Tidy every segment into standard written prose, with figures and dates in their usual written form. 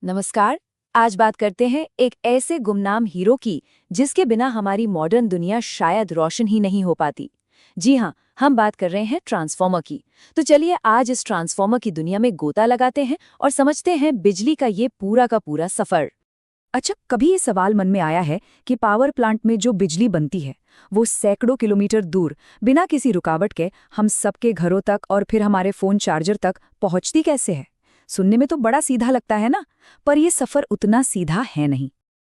नमस्कार। आज बात करते हैं एक ऐसे गुमनाम हीरो की जिसके बिना हमारी मॉडर्न दुनिया शायद रोशन ही नहीं हो पाती। जी हाँ, हम बात कर रहे हैं ट्रांसफॉर्मर की। तो चलिए आज इस ट्रांसफॉर्मर की दुनिया में गोता लगाते हैं और समझते हैं बिजली का ये पूरा का पूरा सफर। अच्छा, कभी ये सवाल मन में आया है कि पावर प्लांट में जो बिजली बनती है वो सैकड़ों किलोमीटर दूर बिना किसी रुकावट के हम सबके घरों तक और फिर हमारे फोन चार्जर तक पहुंचती कैसे है? सुनने में तो बड़ा सीधा लगता है ना, पर यह सफर उतना सीधा है नहीं।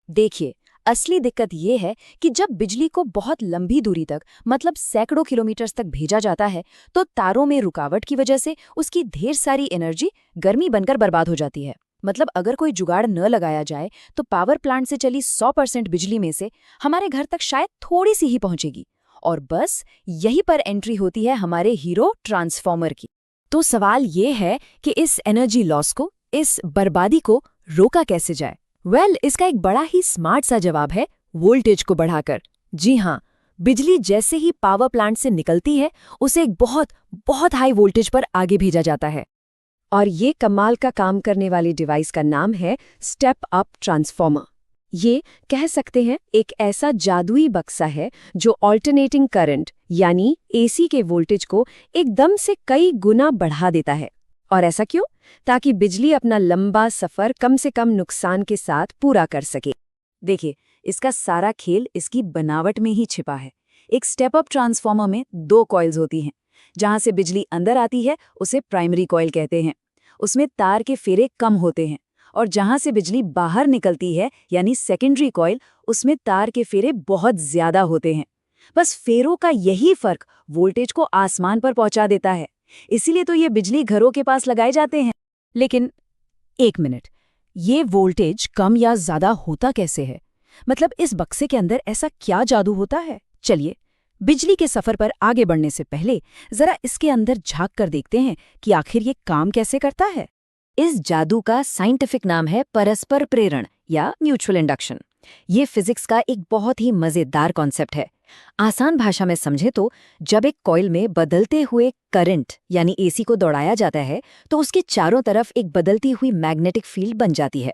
देखिए, असली दिक्कत ये है कि जब बिजली को बहुत लंबी दूरी तक मतलब सैकड़ों किलोमीटर तक भेजा जाता है तो तारों में रुकावट की वजह से उसकी ढेर सारी एनर्जी गर्मी बनकर बर्बाद हो जाती है। मतलब अगर कोई जुगाड़ न लगाया जाए तो पावर प्लांट से चली 100% बिजली में से हमारे घर तक शायद थोड़ी सी ही पहुंचेगी। और बस यहीं पर एंट्री होती है हमारे हीरो ट्रांसफॉर्मर की। तो सवाल ये है कि इस एनर्जी लॉस को, इस बर्बादी को रोका कैसे जाए? इसका एक बड़ा ही स्मार्ट सा जवाब है, वोल्टेज को बढ़ाकर। जी हाँ, बिजली जैसे ही पावर प्लांट से निकलती है उसे एक बहुत बहुत हाई वोल्टेज पर आगे भेजा जाता है। और ये कमाल का काम करने वाली डिवाइस का नाम है स्टेप अप ट्रांसफॉर्मर। ये कह सकते हैं एक ऐसा जादुई बक्सा है जो ऑल्टरनेटिंग करंट यानी एसी के वोल्टेज को एकदम से कई गुना बढ़ा देता है। और ऐसा क्यों? ताकि बिजली अपना लंबा सफर कम से कम नुकसान के साथ पूरा कर सके। देखिए, इसका सारा खेल इसकी बनावट में ही छिपा है। एक स्टेप अप ट्रांसफॉर्मर में 2 कॉइल्स होती हैं। जहां से बिजली अंदर आती है उसे प्राइमरी कॉइल कहते हैं। उसमें तार के फेरे कम होते हैं। और जहां से बिजली बाहर निकलती है यानी सेकेंडरी कॉइल, उसमें तार के फेरे बहुत ज्यादा होते हैं। बस फेरों का यही फर्क वोल्टेज को आसमान पर पहुंचा देता है। इसीलिए तो ये बिजली घरों के पास लगाए जाते हैं। लेकिन एक मिनट, ये वोल्टेज कम या ज्यादा होता कैसे है? मतलब इस बक्से के अंदर ऐसा क्या जादू होता है? चलिए, बिजली के सफर पर आगे बढ़ने से पहले जरा इसके अंदर झांक कर देखते हैं कि आखिर ये काम कैसे करता है। इस जादू का साइंटिफिक नाम है परस्पर प्रेरण या म्यूचुअल इंडक्शन। ये फिजिक्स का एक बहुत ही मजेदार कॉन्सेप्ट है। आसान भाषा में समझे तो जब एक कॉइल में बदलते हुए करंट यानी एसी को दौड़ाया जाता है तो उसके चारों तरफ एक बदलती हुई मैग्नेटिक फील्ड बन जाती है।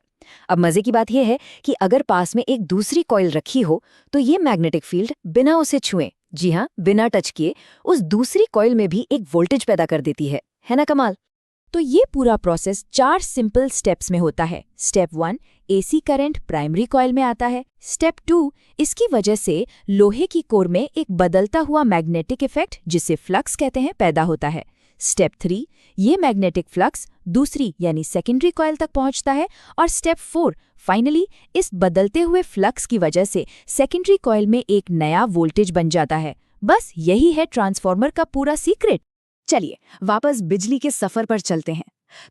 अब मजे की बात यह है कि अगर पास में एक दूसरी कॉइल रखी हो तो ये मैग्नेटिक फील्ड बिना उसे छुए, जी हाँ, बिना टच किए, उस दूसरी कॉइल में भी एक वोल्टेज पैदा कर देती है ना कमाल? तो ये पूरा प्रोसेस 4 सिंपल स्टेप्स में होता है। Step 1, AC current primary coil में आता है। स्टेप 2, इसकी वजह से लोहे की कोर में एक बदलता हुआ मैग्नेटिक इफेक्ट जिसे फ्लक्स कहते हैं पैदा होता है। स्टेप 3, ये मैग्नेटिक फ्लक्स दूसरी यानी सेकेंडरी कॉइल तक पहुंचता है। और स्टेप 4, फाइनली इस बदलते हुए फ्लक्स की वजह से सेकेंडरी कॉइल में एक नया वोल्टेज बन जाता है। बस यही है ट्रांसफॉर्मर का पूरा सीक्रेट। चलिए वापस बिजली के सफर पर चलते हैं।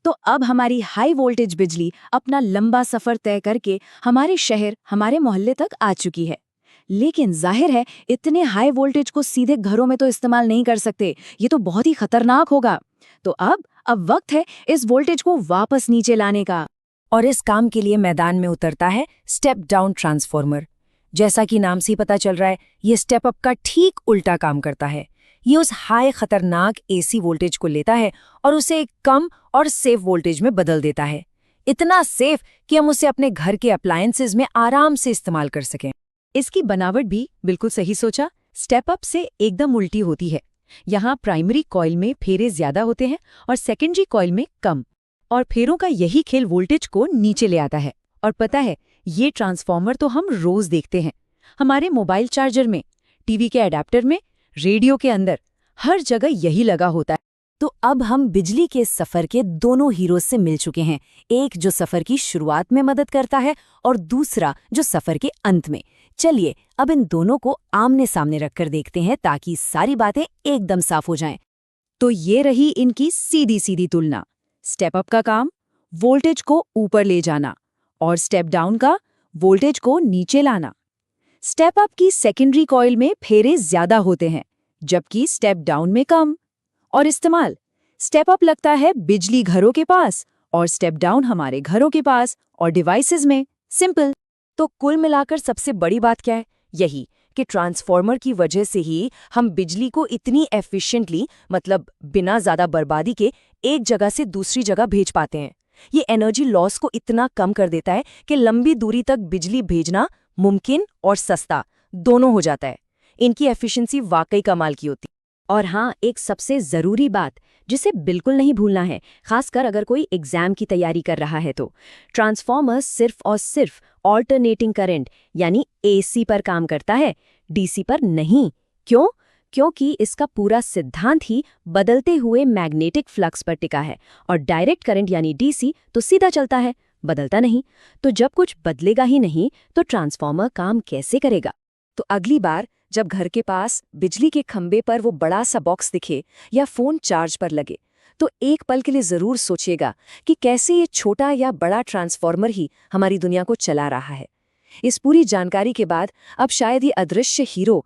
तो अब हमारी हाई वोल्टेज बिजली अपना लंबा सफर तय करके हमारे शहर, हमारे मोहल्ले तक आ चुकी है। लेकिन जाहिर है इतने हाई वोल्टेज को सीधे घरों में तो इस्तेमाल नहीं कर सकते, ये तो बहुत ही खतरनाक होगा। तो अब वक्त है इस वोल्टेज को वापस नीचे लाने का। और इस काम के लिए मैदान में उतरता है स्टेप डाउन ट्रांसफॉर्मर। जैसा कि नाम से ही पता चल रहा है, ये स्टेप अप का ठीक उल्टा काम करता है। ये उस हाई खतरनाक एसी वोल्टेज को लेता है और उसे एक कम और सेफ वोल्टेज में बदल देता है। इतना सेफ कि हम उसे अपने घर के अप्लायंसेस में आराम से इस्तेमाल कर सकें। इसकी बनावट भी बिल्कुल सही सोचा, स्टेप अप से एकदम उल्टी होती है। यहाँ प्राइमरी कॉइल में फेरे ज्यादा होते हैं और सेकेंडरी कॉइल में कम। और फेरों का यही खेल वोल्टेज को नीचे ले आता है। और पता है, ये ट्रांसफॉर्मर तो हम रोज देखते हैं, हमारे मोबाइल चार्जर में, टीवी के अडेप्टर में, रेडियो के अंदर, हर जगह यही लगा होता है। तो अब हम बिजली के सफर के दोनों हीरो से मिल चुके हैं, एक जो सफर की शुरुआत में मदद करता है और दूसरा जो सफर के अंत में। चलिए अब इन दोनों को आमने सामने रखकर देखते हैं ताकि सारी बातें एकदम साफ हो जाएं। तो ये रही इनकी सीधी सीधी तुलना। स्टेप अप का काम वोल्टेज को ऊपर ले जाना और स्टेप डाउन का वोल्टेज को नीचे लाना। स्टेप अप की सेकेंडरी कॉइल में फेरे ज्यादा होते हैं जबकि स्टेप डाउन में कम। और इस्तेमाल, स्टेप अप लगता है बिजली घरों के पास और स्टेप डाउन हमारे घरों के पास और डिवाइसेस में। सिंपल। तो कुल मिलाकर सबसे बड़ी बात क्या है? यही कि ट्रांसफॉर्मर की वजह से ही हम बिजली को इतनी एफिशिएंटली, मतलब बिना ज्यादा बर्बादी के, एक जगह से दूसरी जगह भेज पाते हैं। ये एनर्जी लॉस को इतना कम कर देता है कि लंबी दूरी तक बिजली भेजना मुमकिन और सस्ता दोनों हो जाता है। इनकी एफिशिएंसी वाकई कमाल की होती है। और हाँ, एक सबसे ज़रूरी बात जिसे बिल्कुल नहीं भूलना है, खासकर अगर कोई एग्जाम की तैयारी कर रहा है तो ट्रांसफॉर्मर सिर्फ और सिर्फ ऑल्टरनेटिंग करंट यानी एसी पर काम करता है, डीसी पर नहीं। क्यों? क्योंकि इसका पूरा सिद्धांत ही बदलते हुए मैग्नेटिक फ्लक्स पर टिका है और डायरेक्ट करंट यानी डीसी तो सीधा चलता है, बदलता नहीं। तो जब कुछ बदलेगा ही नहीं तो ट्रांसफॉर्मर काम कैसे करेगा? तो अगली बार जब घर के पास बिजली के खंबे पर वो बड़ा सा बॉक्स दिखे या फोन चार्ज पर लगे, तो एक पल के लिए जरूर सोचिएगा कि कैसे ये छोटा या बड़ा ट्रांसफॉर्मर ही हमारी दुनिया को चला रहा है। इस पूरी जानकारी के बाद अब शायद ये अदृश्य हीरो